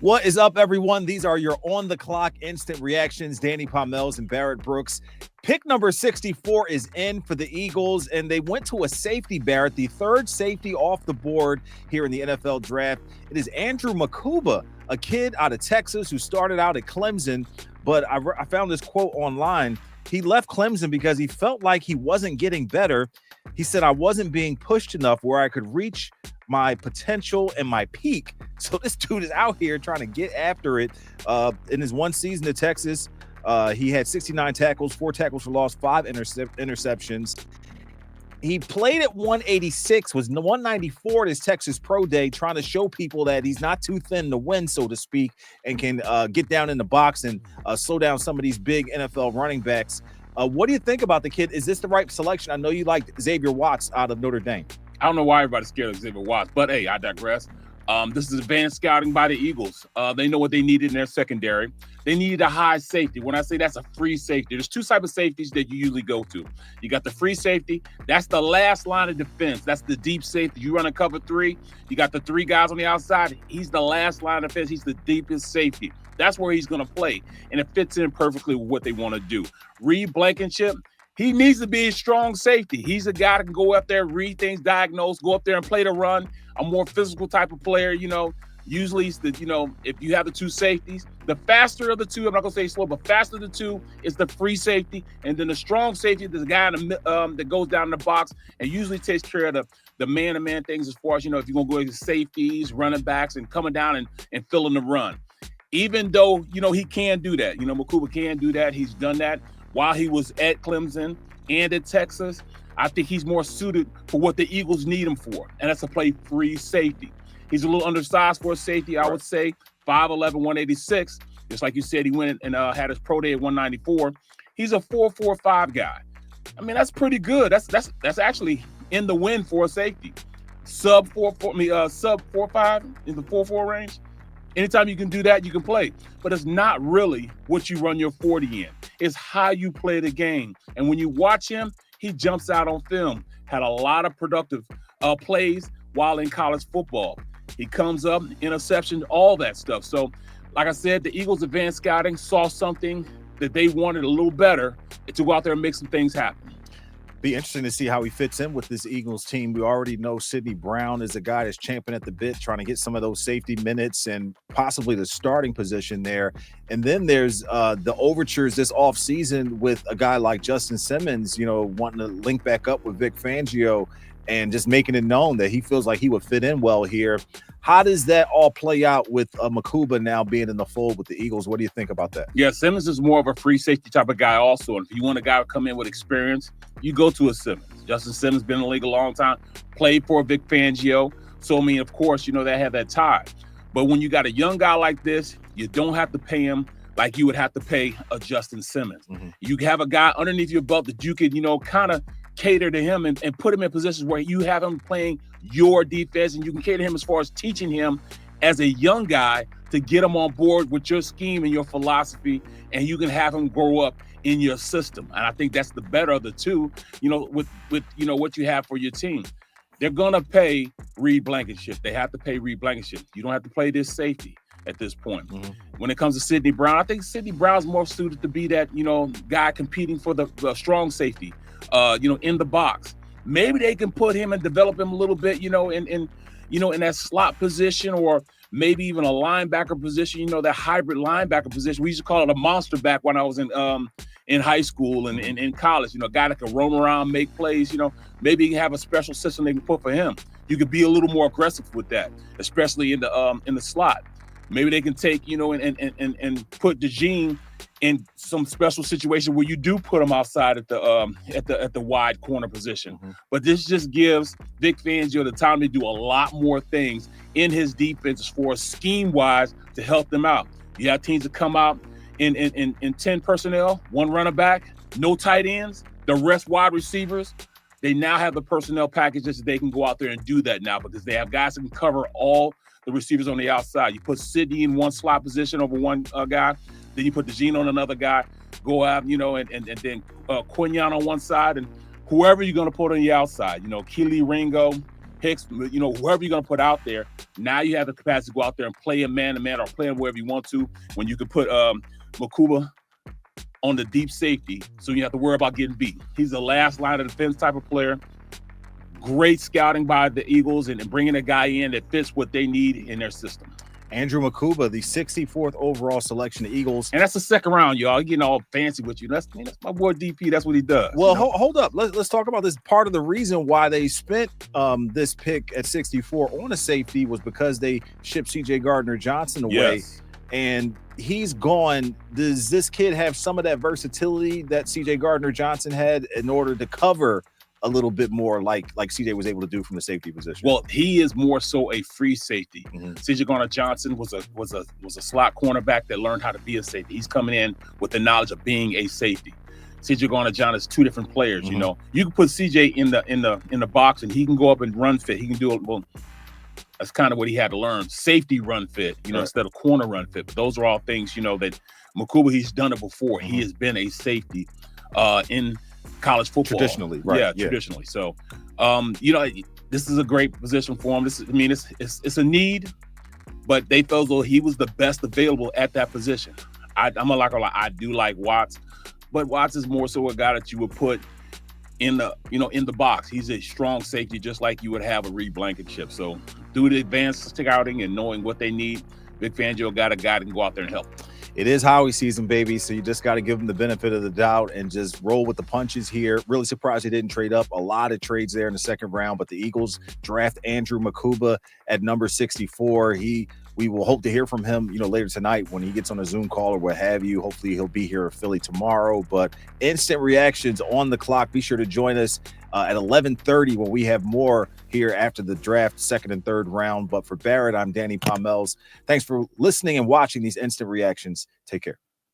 What is up, everyone? These are your on-the-clock instant reactions. Danny Pommells and Barrett Brooks. Pick number 64 is in for the Eagles, and they went to a safety, Barrett, the third safety off the board here in the NFL draft. It is Andrew Mukuba, a kid out of Texas who started out at Clemson, but I found this quote online. He left Clemson because he felt like he wasn't getting better. He said, I wasn't being pushed enough where I could reach my potential and my peak. So this dude is out here trying to get after it. In his one season at Texas, he had 69 tackles, 4 tackles for loss, 5 interceptions. He played at 186, was 194 at his Texas Pro Day, trying to show people that he's not too thin to win, so to speak, and can get down in the box and slow down some of these big NFL running backs. What do you think about the kid? Is this the right selection? I know you like Xavier Watts out of Notre Dame. I don't know why everybody's scared of Xavier Watts, but hey, I digress. This is advanced scouting by the Eagles. They know what they needed in their secondary. They needed a high safety. When I say that's a free safety, there's 2 types of safeties that you usually go to. You got the free safety. That's the last line of defense. That's the deep safety. You run a cover 3. You got the 3 guys on the outside. He's the last line of defense. He's the deepest safety. That's where he's going to play, and it fits in perfectly with what they want to do. Reed Blankenship, he needs to be a strong safety. He's a guy that can go up there, read things, diagnose, go up there and play the run. A more physical type of player, usually it's if you have the 2 safeties, the faster of the 2, I'm not going to say slow, but faster of the 2 is the free safety. And then the strong safety, there's a guy that goes down in the box and usually takes care of the man-to-man things as far as, if you're going to go into safeties, running backs, and coming down and filling the run. Even though, he can do that. Makuba can do that. He's done that while he was at Clemson and at Texas. I think he's more suited for what the Eagles need him for, and that's to play free safety. He's a little undersized for a safety, I would say, 5'11", 186. Just like you said, he went and had his pro day at 194. He's a 4.45 guy. I mean, that's pretty good. That's actually in the win for a safety. Sub 4.5 in the 4.4 range. Anytime you can do that, you can play. But it's not really what you run your 40 in. It's how you play the game. And when you watch him, he jumps out on film. Had a lot of productive plays while in college football. He comes up, interception, all that stuff. So, like I said, the Eagles advanced scouting saw something that they wanted a little better to go out there and make some things happen. Be interesting to see how he fits in with this Eagles team. We already know Sidney Brown is a guy that's champing at the bit, trying to get some of those safety minutes and possibly the starting position there. And then there's the overtures this offseason with a guy like Justin Simmons, wanting to link back up with Vic Fangio and just making it known that he feels like he would fit in well here. How does that all play out with Makuba now being in the fold with the Eagles? What do you think about that? Yeah, Simmons is more of a free safety type of guy also. And if you want a guy to come in with experience, you go to a Simmons. Justin Simmons been in the league a long time, played for Vic Fangio. So, of course, they have that tie. But when you got a young guy like this, you don't have to pay him like you would have to pay a Justin Simmons. Mm-hmm. You have a guy underneath your belt that you could, kind of cater to him and put him in positions where you have him playing your defense, and you can cater to him as far as teaching him as a young guy to get him on board with your scheme and your philosophy, and you can have him grow up in your system. And I think that's the better of the two, with what you have for your team. They're going to pay Reed Blankenship. They have to pay Reed Blankenship. You don't have to play this safety at this point. Mm-hmm. When it comes to Sidney Brown, I think Sidney Brown's more suited to be that, guy competing for the strong safety, in the box. Maybe they can put him and develop him a little bit, in that slot position, or maybe even a linebacker position, that hybrid linebacker position. We used to call it a monster back when I was in high school and in college, a guy that can roam around, make plays, maybe you can have a special system they can put for him. You could be a little more aggressive with that, especially in the slot. Maybe they can take, and put DeJean in some special situation where you do put him outside at the wide corner position. Mm-hmm. But this just gives Vic Fangio the time to do a lot more things in his defense as far as scheme-wise to help them out. You have teams that come out in 10 personnel, 1 running back, no tight ends, the rest wide receivers. They now have the personnel packages that they can go out there and do that now, because they have guys that can cover all the receivers on the outside. You put Sidney in one slot position over one guy, then you put DeJean on another guy, go out, and then Quinyon on one side, and whoever you're going to put on the outside, Keely Ringo, Hicks, whoever you're going to put out there, now you have the capacity to go out there and play him man-to-man or play him wherever you want to, when you can put Makuba on the deep safety, so you have to worry about getting beat. He's a last line of defense type of player. Great scouting by the Eagles and bringing a guy in that fits what they need in their system. Andrew Mukuba, the 64th overall selection, the Eagles. And that's the second round, y'all. Getting all fancy with you. That's my boy DP. That's what he does. Well, hold up. Let's talk about this. Part of the reason why they spent this pick at 64 on a safety was because they shipped C.J. Gardner-Johnson away. Yes. And he's gone. Does this kid have some of that versatility that C.J. Gardner-Johnson had in order to cover a little bit more like CJ was able to do from the safety position? Well, he is more so a free safety. CJ Gardner-Johnson was a slot cornerback that learned how to be a safety. He's coming in with the knowledge of being a safety. CJ Gardner-Johnson is two different players. You can put CJ in the box and he can go up and run fit. He can do it. Well, that's kind of what he had to learn. Safety run fit, Right. instead of corner run fit. But those are all things, that Makuba, he's done it before. He has been a safety in college football. Traditionally, right. Yeah, traditionally. So, this is a great position for him. It's a need, but they felt as though he was the best available at that position. I'm not like I do like Watts, but Watts is more so a guy that you would put in the box. He's a strong safety, just like you would have a Reed Blankenship. So, due to advanced scouting and knowing what they need, Vic Fangio got a guy that can go out there and help. It is Howie season, baby, so you just got to give him the benefit of the doubt and just roll with the punches here. Really surprised they didn't trade up. A lot of trades there in the second round, but the Eagles draft Andrew Mukuba at number 64. We will hope to hear from him, later tonight when he gets on a Zoom call or what have you. Hopefully he'll be here in Philly tomorrow. But instant reactions on the clock. Be sure to join us at 11:30 when we have more here after the draft, second and third round. But for Barrett, I'm Danny Pommells. Thanks for listening and watching these instant reactions. Take care.